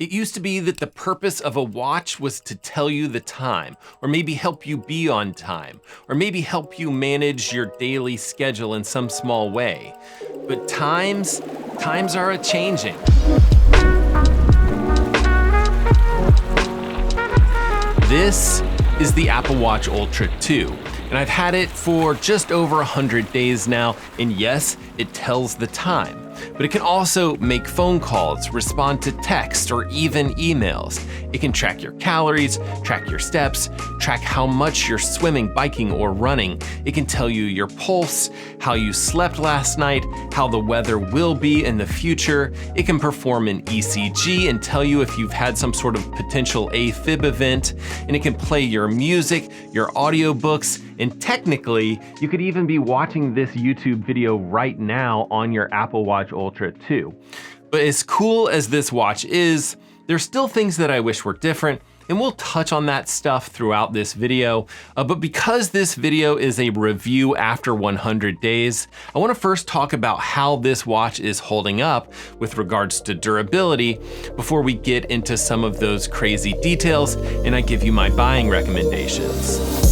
It used to be that the purpose of a watch was to tell you the time, or maybe help you be on time, or maybe help you manage your daily schedule in some small way. But times are a-changing. This is the Apple Watch Ultra 2, and I've had it for just over 100 days now, and yes, it tells the time. But it can also make phone calls, respond to text, or even emails. It can track your calories, track your steps, track how much you're swimming, biking, or running. It can tell you your pulse, how you slept last night, how the weather will be in the future. It can perform an ECG and tell you if you've had some sort of potential AFib event. And it can play your music, your audiobooks, and technically, you could even be watching this YouTube video right now on your Apple Watch Ultra 2. But as cool as this watch is, there's still things that I wish were different, and we'll touch on that stuff throughout this video. But because this video is a review after 100 days, I want to first talk about how this watch is holding up with regards to durability before we get into some of those crazy details and I give you my buying recommendations.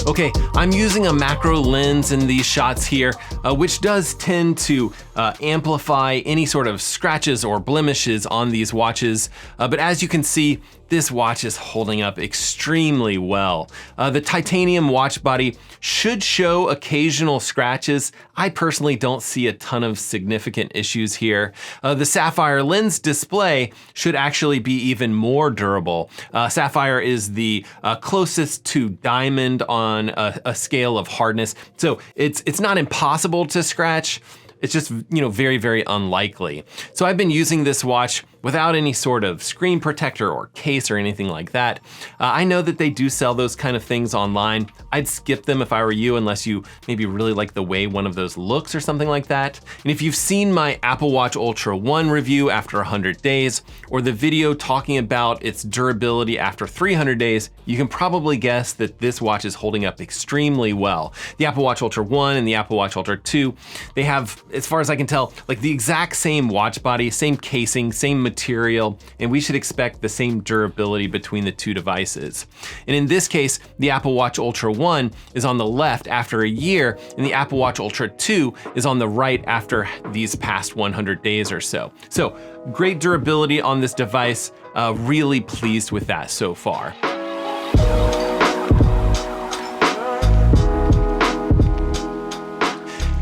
Okay, I'm using a macro lens in these shots here, which does tend to amplify any sort of scratches or blemishes on these watches. But as you can see, this watch is holding up extremely well. The titanium watch body should show occasional scratches. I personally don't see a ton of significant issues here. The sapphire lens display should actually be even more durable. Sapphire is the closest to diamond on a scale of hardness. So it's not impossible to scratch. It's just, very, very unlikely. So I've been using this watch without any sort of screen protector or case or anything like that. I know that they do sell those kind of things online. I'd skip them if I were you, unless you maybe really like the way one of those looks or something like that. And if you've seen my Apple Watch Ultra 1 review after 100 days, or the video talking about its durability after 300 days, you can probably guess that this watch is holding up extremely well. The Apple Watch Ultra 1 and the Apple Watch Ultra 2, they have, as far as I can tell, like the exact same watch body, same casing, same material, and we should expect the same durability between the two devices. And in this case, the Apple Watch Ultra 1 is on the left after a year, and the Apple Watch Ultra 2 is on the right after these past 100 days or so. So great durability on this device, really pleased with that so far.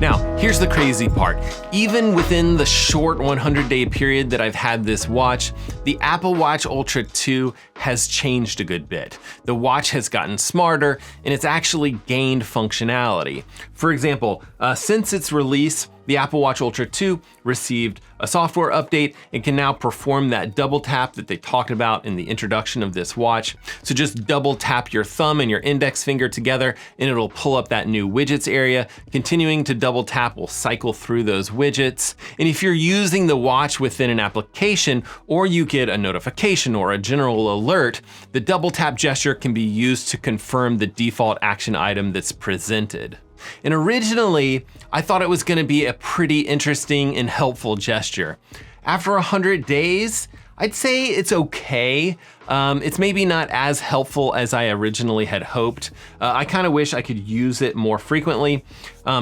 Now, here's the crazy part. Even within the short 100-day period that I've had this watch, the Apple Watch Ultra 2 has changed a good bit. The watch has gotten smarter, and it's actually gained functionality. For example, since its release, the Apple Watch Ultra 2 received a software update and can now perform that double tap that they talked about in the introduction of this watch. So just double tap your thumb and your index finger together and it'll pull up that new widgets area. Continuing to double tap will cycle through those widgets. And if you're using the watch within an application or you get a notification or a general alert, the double tap gesture can be used to confirm the default action item that's presented. And originally, I thought it was gonna be a pretty interesting and helpful gesture. After 100 days, I'd say it's okay. It's maybe not as helpful as I originally had hoped. I kind of wish I could use it more frequently.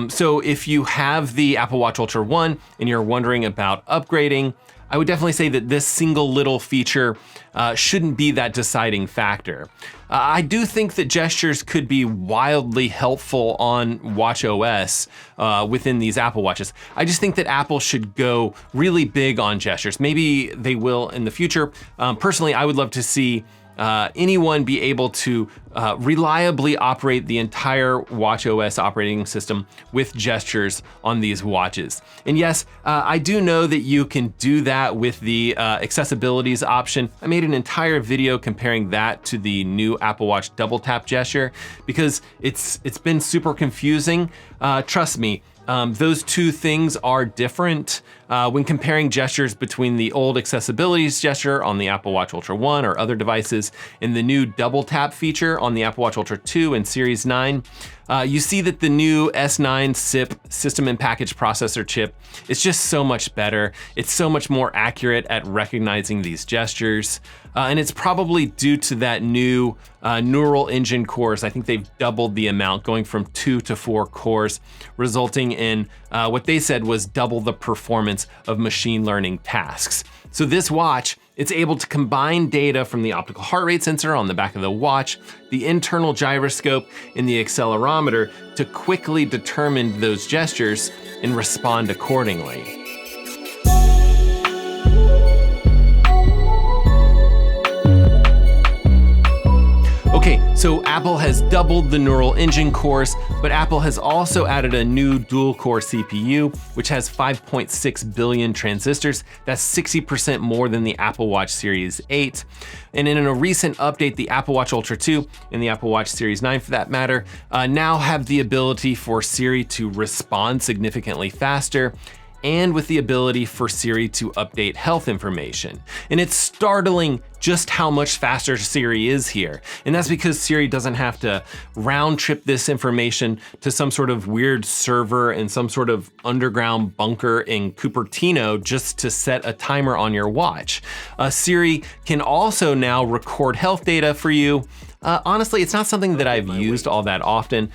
So if you have the Apple Watch Ultra 1 and you're wondering about upgrading, I would definitely say that this single little feature shouldn't be that deciding factor. I do think that gestures could be wildly helpful on watchOS within these Apple Watches. I just think that Apple should go really big on gestures. Maybe they will in the future. Personally, I would love to see anyone be able to reliably operate the entire watchOS operating system with gestures on these watches. And yes, I do know that you can do that with the accessibilities option. I made an entire video comparing that to the new Apple Watch double tap gesture because it's been super confusing. Trust me, those two things are different. When comparing gestures between the old accessibility gesture on the Apple Watch Ultra 1 or other devices and the new double tap feature on the Apple Watch Ultra 2 and Series 9, you see that the new S9 SIP system and package processor chip is just so much better. It's so much more accurate at recognizing these gestures. And it's probably due to that new neural engine cores. I think they've doubled the amount, going from 2 to 4 cores, resulting in what they said was double the performance of machine learning tasks. So this watch, it's able to combine data from the optical heart rate sensor on the back of the watch, the internal gyroscope, and the accelerometer to quickly determine those gestures and respond accordingly. Okay, so Apple has doubled the neural engine cores, but Apple has also added a new dual-core CPU, which has 5.6 billion transistors. That's 60% more than the Apple Watch Series 8. And in a recent update, the Apple Watch Ultra 2 and the Apple Watch Series 9, for that matter, now have the ability for Siri to respond significantly faster, and with the ability for Siri to update health information. And it's startling just how much faster Siri is here. And that's because Siri doesn't have to round trip this information to some sort of weird server in some sort of underground bunker in Cupertino just to set a timer on your watch. Siri can also now record health data for you. Honestly, it's not something that I've used all that often.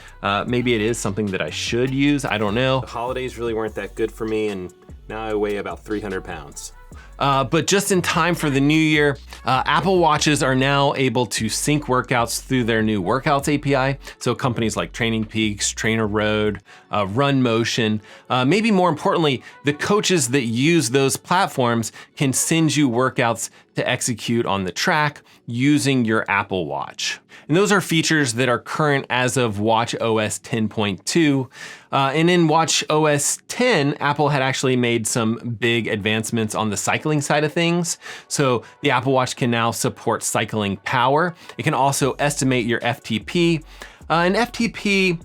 Maybe it is something that I should use, I don't know. The holidays really weren't that good for me, and now I weigh about 300 pounds. But just in time for the new year, Apple Watches are now able to sync workouts through their new Workouts API. So companies like Training Peaks, Trainer Road, Run Motion, maybe more importantly, the coaches that use those platforms can send you workouts to execute on the track using your Apple Watch. And those are features that are current as of watchOS 10.2. And in watchOS 10, Apple had actually made some big advancements on the cycling side of things. So the Apple Watch can now support cycling power. It can also estimate your FTP. An FTP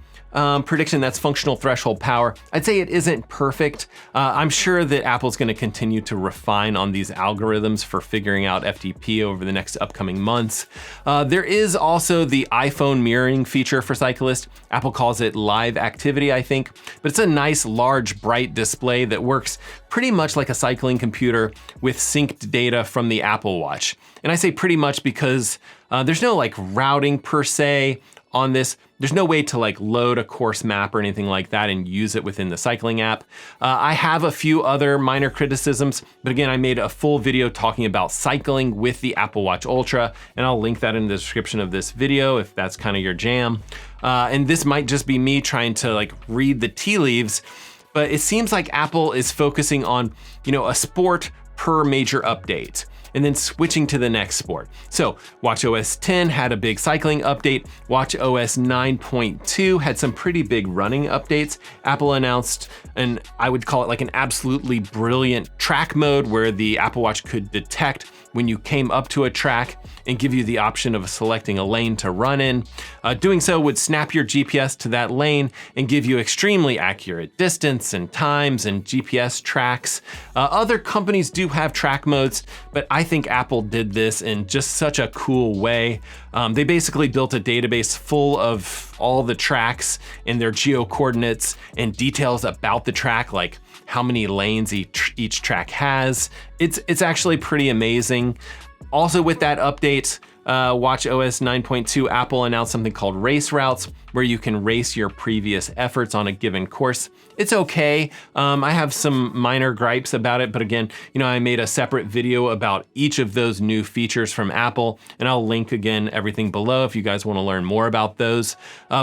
prediction, that's functional threshold power. I'd say it isn't perfect. I'm sure that Apple's going to continue to refine on these algorithms for figuring out FTP over the next upcoming months. There is also the iPhone mirroring feature for cyclists. Apple calls it live activity, I think, but it's a nice, large, bright display that works pretty much like a cycling computer with synced data from the Apple Watch. And I say pretty much because there's no like routing per se on this. There's no way to like load a course map or anything like that and use it within the cycling app. I have a few other minor criticisms, but again, I made a full video talking about cycling with the Apple Watch Ultra, and I'll link that in the description of this video if that's kind of your jam. And this might just be me trying to like read the tea leaves, but it seems like Apple is focusing on, a sport per major update, and then switching to the next sport. So watchOS 10 had a big cycling update. watchOS 9.2 had some pretty big running updates. Apple announced, and I would call it like an absolutely brilliant track mode where the Apple Watch could detect when you came up to a track and give you the option of selecting a lane to run in. Doing so would snap your GPS to that lane and give you extremely accurate distance and times and GPS tracks. Other companies do have track modes, but I think Apple did this in just such a cool way. They basically built a database full of all the tracks and their geo coordinates and details about the track, like how many lanes each track has. It's actually pretty amazing. Also with that update, watchOS 9.2, Apple announced something called race routes, where you can race your previous efforts on a given course. It's okay. I have some minor gripes about it, but again, I made a separate video about each of those new features from Apple, and I'll link again everything below if you guys want to learn more about those.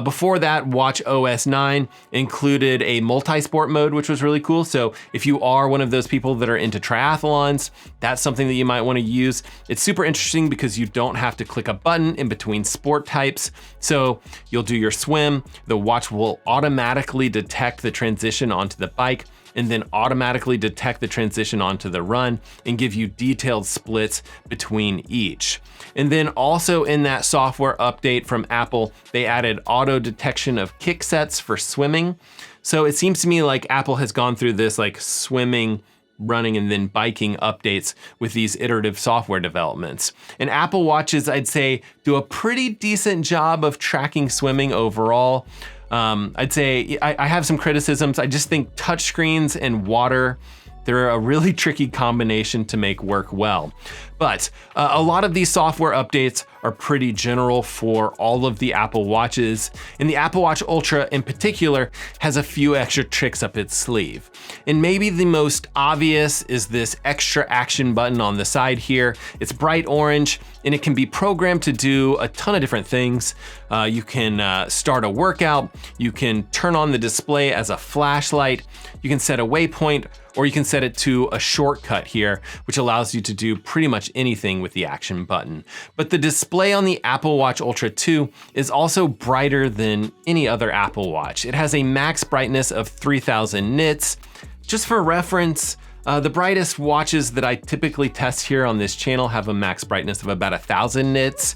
Before that, watchOS 9 included a multi-sport mode, which was really cool. So if you are one of those people that are into triathlons, that's something that you might want to use. It's super interesting because you don't have to click a button in between sport types. So you'll do your swim, the watch will automatically detect the transition onto the bike and then automatically detect the transition onto the run and give you detailed splits between each. And then also in that software update from Apple, they added auto detection of kick sets for swimming. So it seems to me like Apple has gone through this like swimming running and then biking updates with these iterative software developments. And Apple Watches, I'd say, do a pretty decent job of tracking swimming overall. I'd say I have some criticisms. I just think touchscreens and water, they're a really tricky combination to make work well. But a lot of these software updates are pretty general for all of the Apple Watches, and the Apple Watch Ultra in particular has a few extra tricks up its sleeve. And maybe the most obvious is this extra action button on the side here. It's bright orange, and it can be programmed to do a ton of different things. You can start a workout, you can turn on the display as a flashlight, you can set a waypoint, or you can set it to a shortcut here, which allows you to do pretty much anything with the action button. But the display on the Apple Watch Ultra 2 is also brighter than any other Apple Watch. It has a max brightness of 3000 nits. Just for reference, the brightest watches that I typically test here on this channel have a max brightness of about 1000 nits.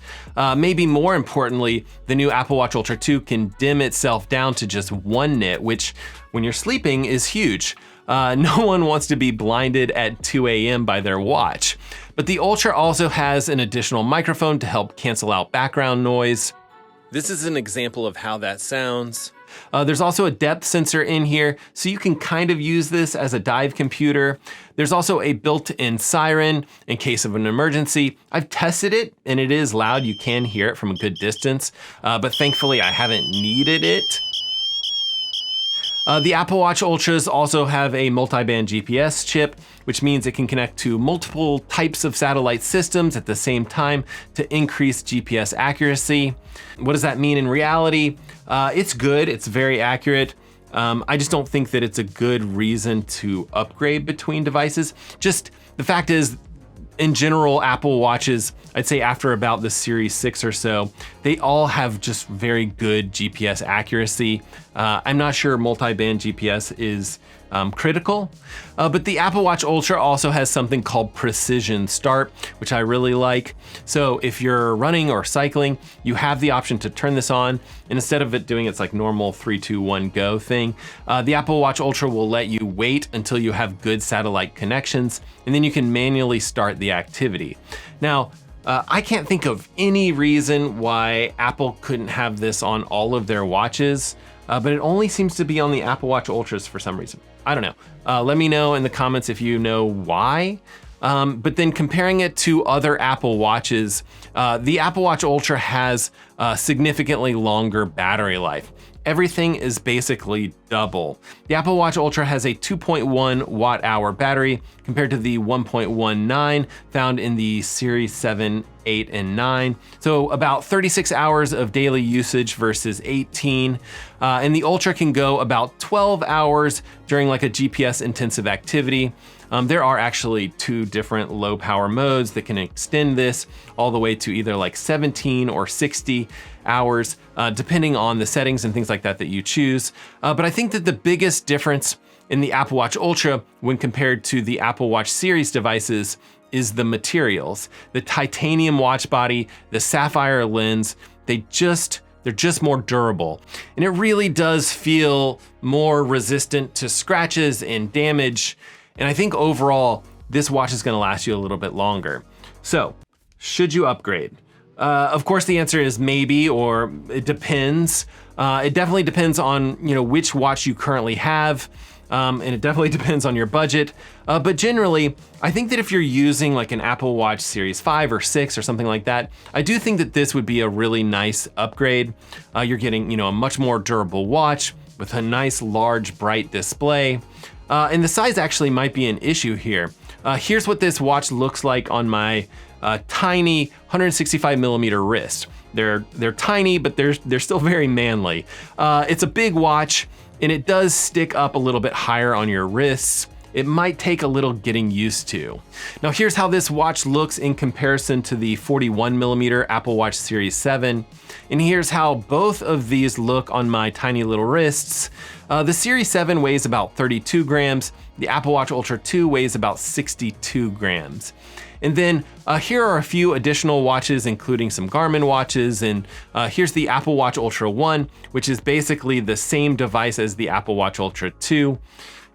Maybe more importantly, the new Apple Watch Ultra 2 can dim itself down to just 1 nit, which when you're sleeping is huge. No one wants to be blinded at 2 a.m. by their watch. But the Ultra also has an additional microphone to help cancel out background noise. This is an example of how that sounds. There's also a depth sensor in here, so you can kind of use this as a dive computer. There's also a built-in siren in case of an emergency. I've tested it, and it is loud. You can hear it from a good distance, but thankfully I haven't needed it. The Apple Watch Ultras also have a multi-band GPS chip, which means it can connect to multiple types of satellite systems at the same time to increase GPS accuracy. What does that mean in reality? It's good, it's very accurate. I just don't think that it's a good reason to upgrade between devices. Just the fact is, in general, Apple Watches, I'd say after about the Series 6 or so, they all have just very good GPS accuracy. I'm not sure multi-band GPS is critical, but the Apple Watch Ultra also has something called Precision Start, which I really like. So if you're running or cycling, you have the option to turn this on, and instead of it doing its like normal 3, 2, 1, go thing, the Apple Watch Ultra will let you wait until you have good satellite connections, and then you can manually start the activity. Now, I can't think of any reason why Apple couldn't have this on all of their watches, but it only seems to be on the Apple Watch Ultras for some reason. I don't know. Let me know in the comments if you know why. But then comparing it to other Apple Watches, the Apple Watch Ultra has a significantly longer battery life. Everything is basically double. The Apple Watch Ultra has a 2.1 watt hour battery compared to the 1.19 found in the Series 7, 8, and 9. So about 36 hours of daily usage versus 18. And the Ultra can go about 12 hours during like a GPS intensive activity. There are actually 2 different low power modes that can extend this all the way to either like 17 or 60 hours, depending on the settings and things like that that you choose. But I think that the biggest difference in the Apple Watch Ultra when compared to the Apple Watch series devices is the materials. The titanium watch body, the sapphire lens, they're just more durable. And it really does feel more resistant to scratches and damage. And I think overall, this watch is gonna last you a little bit longer. So, should you upgrade? Of course, the answer is maybe, or it depends. It definitely depends on which watch you currently have, and it definitely depends on your budget. But generally, I think that if you're using like an Apple Watch Series 5 or 6 or something like that, I do think that this would be a really nice upgrade. You're getting a much more durable watch with a nice, large, bright display. And the size actually might be an issue here. Here's what this watch looks like on my tiny 165 millimeter wrist. They're tiny, but they're still very manly. It's a big watch, and it does stick up a little bit higher on your wrists. It might take a little getting used to. Now here's how this watch looks in comparison to the 41 millimeter Apple Watch Series 7. And here's how both of these look on my tiny little wrists. The Series 7 weighs about 32 grams. The Apple Watch Ultra 2 weighs about 62 grams. And then here are a few additional watches, including some Garmin watches. And here's the Apple Watch Ultra 1, which is basically the same device as the Apple Watch Ultra 2.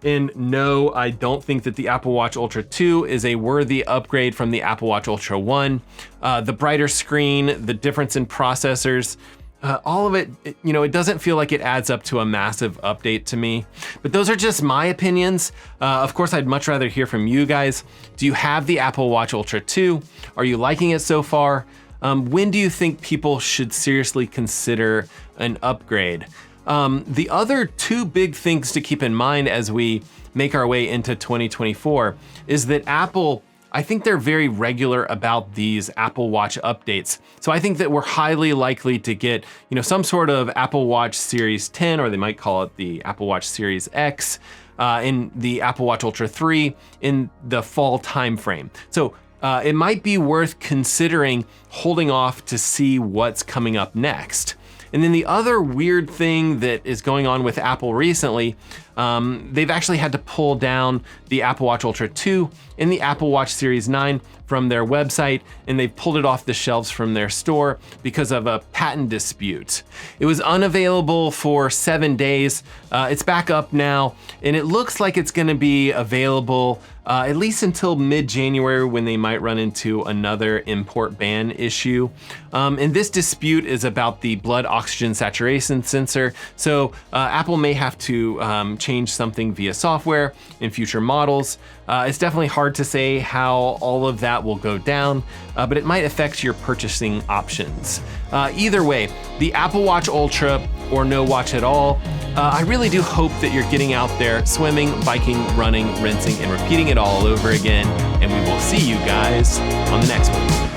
And no, I don't think that the Apple Watch Ultra 2 is a worthy upgrade from the Apple Watch Ultra 1. The brighter screen, the difference in processors, all of it, it doesn't feel like it adds up to a massive update to me. But those are just my opinions. Of course, I'd much rather hear from you guys. Do you have the Apple Watch Ultra 2? Are you liking it so far? When do you think people should seriously consider an upgrade? The other two big things to keep in mind as we make our way into 2024 is that Apple, I think they're very regular about these Apple Watch updates. So I think that we're highly likely to get, some sort of Apple Watch Series 10, or they might call it the Apple Watch Series X, in the Apple Watch Ultra 3 in the fall timeframe. So it might be worth considering holding off to see what's coming up next. And then the other weird thing that is going on with Apple recently, they've actually had to pull down the Apple Watch Ultra 2 and the Apple Watch Series 9 from their website, and they've pulled it off the shelves from their store because of a patent dispute. It was unavailable for 7 days. It's back up now, and it looks like it's gonna be available at least until mid-January, when they might run into another import ban issue. And this dispute is about the blood oxygen saturation sensor. So Apple may have to change something via software in future models. It's definitely hard to say how all of that will go down, but it might affect your purchasing options. Either way, the Apple Watch Ultra or no watch at all, I really do hope that you're getting out there swimming, biking, running, rinsing, and repeating it all over again. And we will see you guys on the next one.